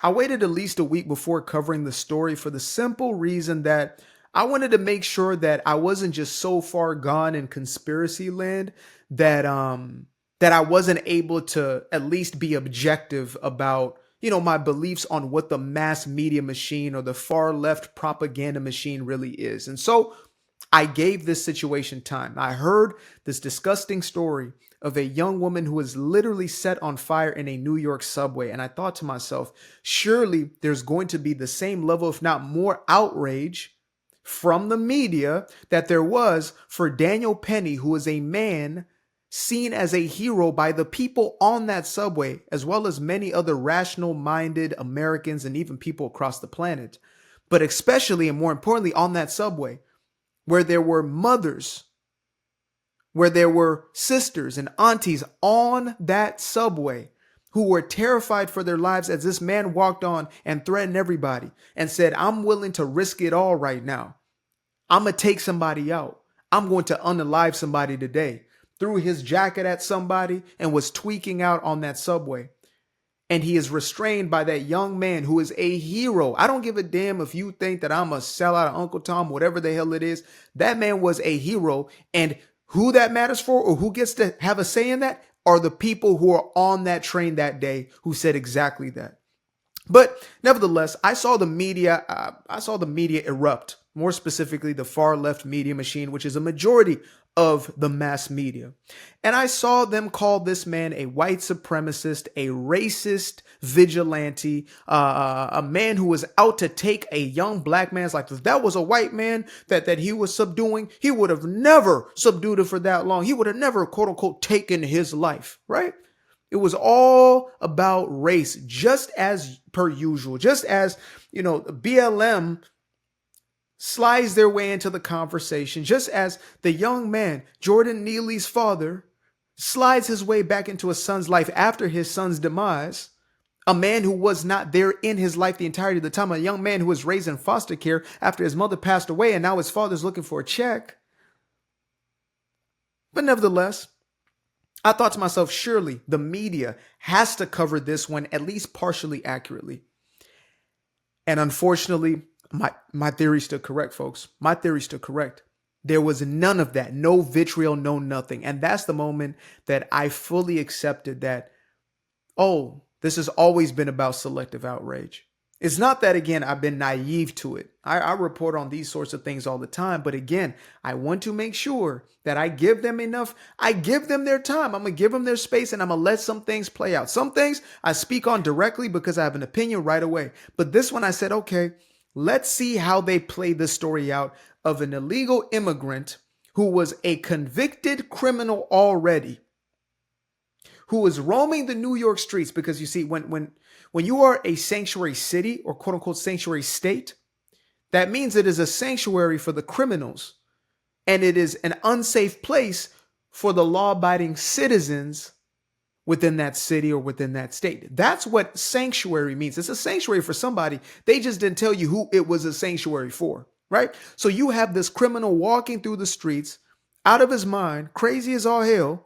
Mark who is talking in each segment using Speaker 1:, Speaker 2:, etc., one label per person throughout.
Speaker 1: I waited at least a week before covering the story for the simple reason that I wanted to make sure that I wasn't just so far gone in conspiracy land that that I wasn't able to at least be objective about, my beliefs on what the mass media machine or the far left propaganda machine really is. And so I gave this situation time. I heard this disgusting story of a young woman who was literally set on fire in a New York subway. And I thought to myself, surely there's going to be the same level, if not more, outrage from the media that there was for Daniel Penny, who is a man seen as a hero by the people on that subway, as well as many other rational minded Americans and even people across the planet. But especially and more importantly, on that subway, where there were mothers, where there were sisters and aunties on that subway who were terrified for their lives as this man walked on and threatened everybody and said, I'm willing to risk it all right now. I'm going to take somebody out. I'm going to unalive somebody today. Threw his jacket at somebody and was tweaking out on that subway. And he is restrained by that young man who is a hero. I don't give a damn if you think that I'm a sellout of Uncle Tom, whatever the hell it is. That man was a hero. And who that matters for or who gets to have a say in that are the people who are on that train that day who said exactly that. But nevertheless, I saw the media erupt, more specifically the far left media machine, which is a majority of the mass media. And I saw them call this man a white supremacist, a racist vigilante, a man who was out to take a young black man's life. If that was a white man that he was subduing, he would have never subdued it for that long. He would have never, quote unquote, taken his life, right? It was all about race, just as per usual, just as, BLM slides their way into the conversation, just as the young man, Jordan Neely's father, slides his way back into his son's life after his son's demise, a man who was not there in his life the entirety of the time, a young man who was raised in foster care after his mother passed away and now his father's looking for a check. But nevertheless, I thought to myself, surely the media has to cover this one at least partially accurately. And unfortunately, my theory stood correct, folks. My theory stood correct. There was none of that, no vitriol, no nothing. And that's the moment that I fully accepted that, oh, this has always been about selective outrage. It's not that, again, I've been naive to it. I report on these sorts of things all the time. But again, I want to make sure that I give them enough. I give them their time. I'm going to give them their space and I'm going to let some things play out. Some things I speak on directly because I have an opinion right away. But this one I said, okay, let's see how they play this story out of an illegal immigrant who was a convicted criminal already, who was roaming the New York streets. Because you see, when you are a sanctuary city or quote unquote sanctuary state, that means it is a sanctuary for the criminals and it is an unsafe place for the law-abiding citizens within that city or within that state. That's what sanctuary means. It's a sanctuary for somebody. They just didn't tell you who it was a sanctuary for, right? So you have this criminal walking through the streets out of his mind, crazy as all hell,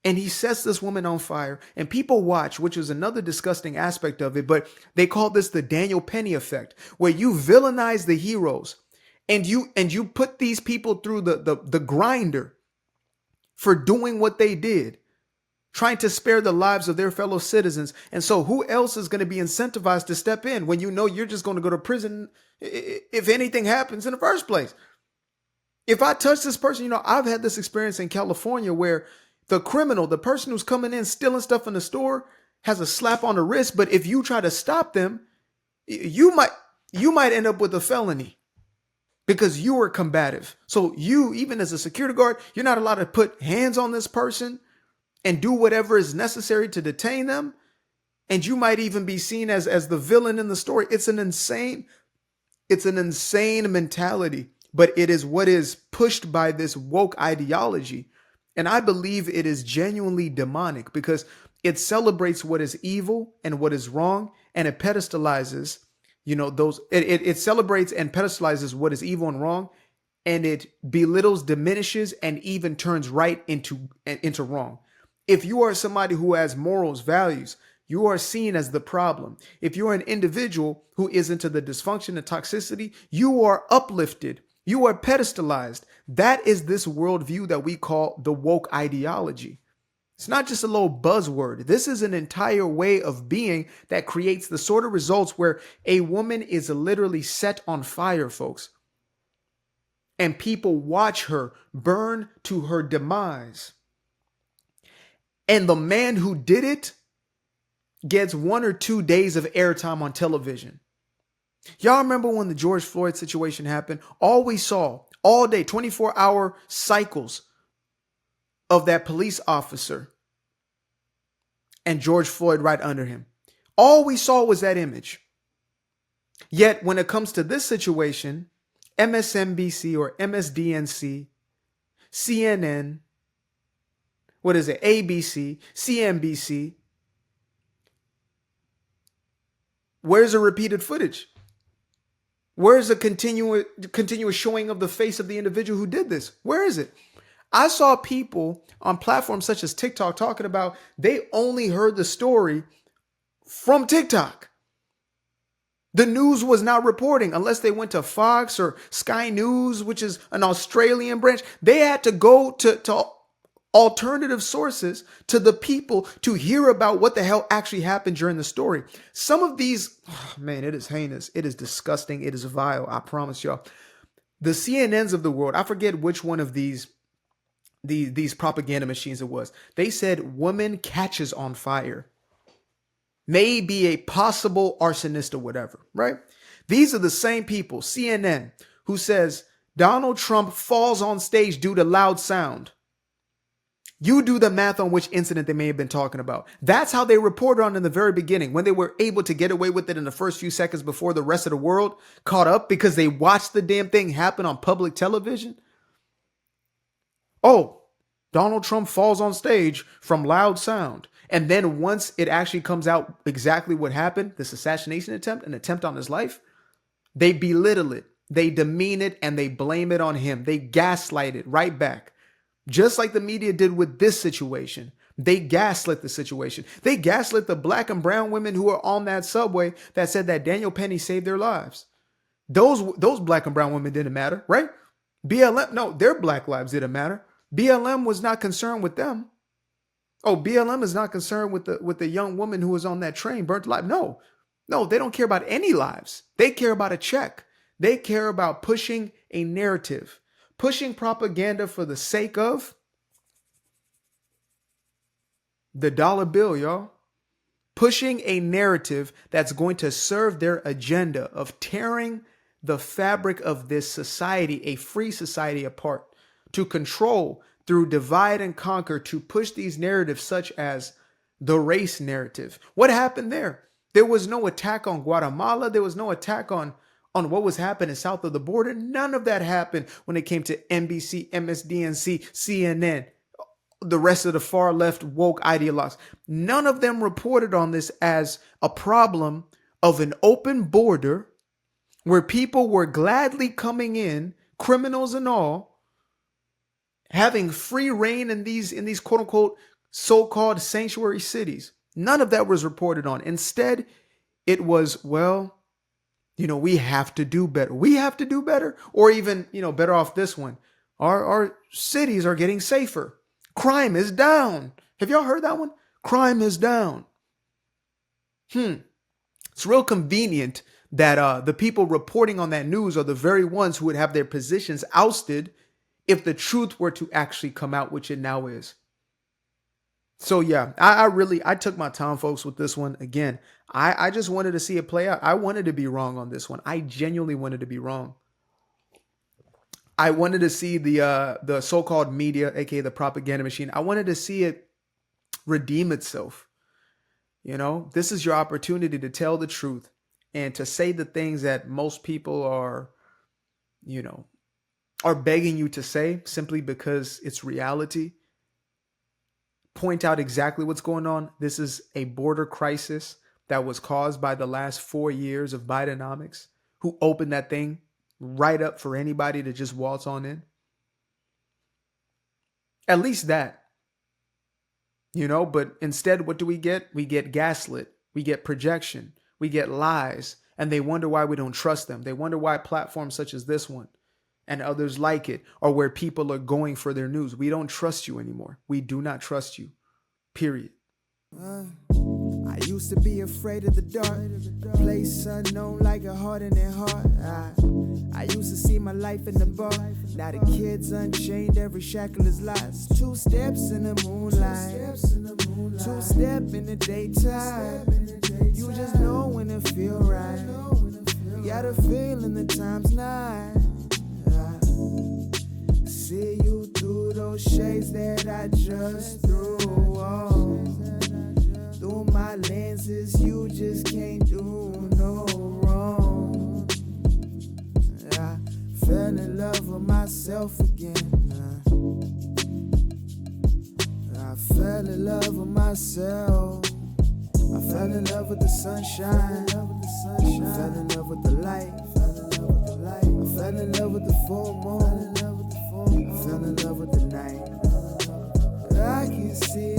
Speaker 1: and he sets this woman on fire and people watch, which is another disgusting aspect of it. But they call this the Daniel Penny effect, where you villainize the heroes and you put these people through the grinder for doing what they did, trying to spare the lives of their fellow citizens. And so who else is going to be incentivized to step in when you know you're just going to go to prison if anything happens in the first place? If I touch this person, I've had this experience in California where the criminal, the person who's coming in stealing stuff in the store, has a slap on the wrist. But if you try to stop them, you might end up with a felony because you were combative. So you, even as a security guard, you're not allowed to put hands on this person and do whatever is necessary to detain them. And you might even be seen as the villain in the story. It's an insane mentality, but it is what is pushed by this woke ideology. And I believe it is genuinely demonic because it celebrates what is evil and what is wrong, and it pedestalizes, it celebrates and pedestalizes what is evil and wrong, and it belittles, diminishes, and even turns right into wrong. If you are somebody who has morals, values, you are seen as the problem. If you're an individual who is into the dysfunction and toxicity, you are uplifted. You are pedestalized. That is this worldview that we call the woke ideology. It's not just a little buzzword. This is an entire way of being that creates the sort of results where a woman is literally set on fire, folks. And people watch her burn to her demise. And the man who did it gets 1 or 2 days of airtime on television. Y'all remember when the George Floyd situation happened? All we saw all day, 24-hour cycles of that police officer and George Floyd right under him. All we saw was that image. Yet when it comes to this situation, MSNBC or MSDNC, CNN, ABC, CNBC, where's the repeated footage? Where's the continuous showing of the face of the individual who did this? Where is it? I saw people on platforms such as TikTok talking about they only heard the story from TikTok. The news was not reporting unless they went to Fox or Sky News, which is an Australian branch. They had to go to alternative sources to the people to hear about what the hell actually happened during the story. Some of these, man, it is heinous. It is disgusting. It is vile. I promise y'all. The CNNs of the world, I forget which one of these propaganda machines it was. They said woman catches on fire. May be a possible arsonist or whatever, right? These are the same people, CNN, who says Donald Trump falls on stage due to loud sound. You do the math on which incident they may have been talking about. That's how they reported on in the very beginning, when they were able to get away with it in the first few seconds before the rest of the world caught up because they watched the damn thing happen on public television. Oh, Donald Trump falls on stage from loud sound. And then once it actually comes out exactly what happened, this assassination attempt, an attempt on his life, they belittle it, they demean it, and they blame it on him. They gaslight it right back. Just like the media did with this situation. They gaslit the situation. They gaslit the black and brown women who were on that subway that said that Daniel Penny saved their lives. Those black and brown women didn't matter, right? BLM, no, their black lives didn't matter. BLM was not concerned with them. Oh, BLM is not concerned with the young woman who was on that train burnt alive. No, they don't care about any lives. They care about a check. They care about pushing a narrative, pushing propaganda for the sake of the dollar bill, y'all. Pushing a narrative that's going to serve their agenda of tearing the fabric of this society, a free society, apart, to control through divide and conquer, to push these narratives such as the race narrative. What happened there? There was no attack on Guatemala. There was no attack on what was happening south of the border. None of that happened when it came to NBC, MSDNC, CNN, the rest of the far left woke ideologues. None of them reported on this as a problem of an open border where people were gladly coming in, criminals and all, having free reign in these quote unquote so-called sanctuary cities. None of that was reported on. Instead, it was, well, we have to do better. We have to do better. Or even, better off this one. Our cities are getting safer. Crime is down. Have y'all heard that one? Crime is down. It's real convenient that the people reporting on that news are the very ones who would have their positions ousted if the truth were to actually come out, which it now is. So yeah, I took my time, folks, with this one. Again, I just wanted to see it play out. I wanted to be wrong on this one. I genuinely wanted to be wrong. I wanted to see the so-called media, aka the propaganda machine. I wanted to see it redeem itself. This is your opportunity to tell the truth and to say the things that most people are begging you to say simply because it's reality. Point out exactly what's going on. This is a border crisis that was caused by the last 4 years of Bidenomics, who opened that thing right up for anybody to just waltz on in. At least that. But instead, what do we get? We get gaslit, we get projection, we get lies, and they wonder why we don't trust them. They wonder why platforms such as this one and others like it are where people are going for their news. We don't trust you anymore. We do not trust you. Period.
Speaker 2: I used to be afraid of the dark, place unknown like a heart in their heart. I used to see my life in the bar. Now the kids unchained, every shackle is lost. 2 steps in the moonlight, 2 step in the daytime. You just know when it feel right. You got a feeling the time's night. See you through those shades that I just threw on. Through my lenses, you just can't do no wrong. I fell in love with myself again. I fell in love with myself. I fell in love with the sunshine. I fell in love with the light. I fell in love with the full moon. I fell in love with the night. I can see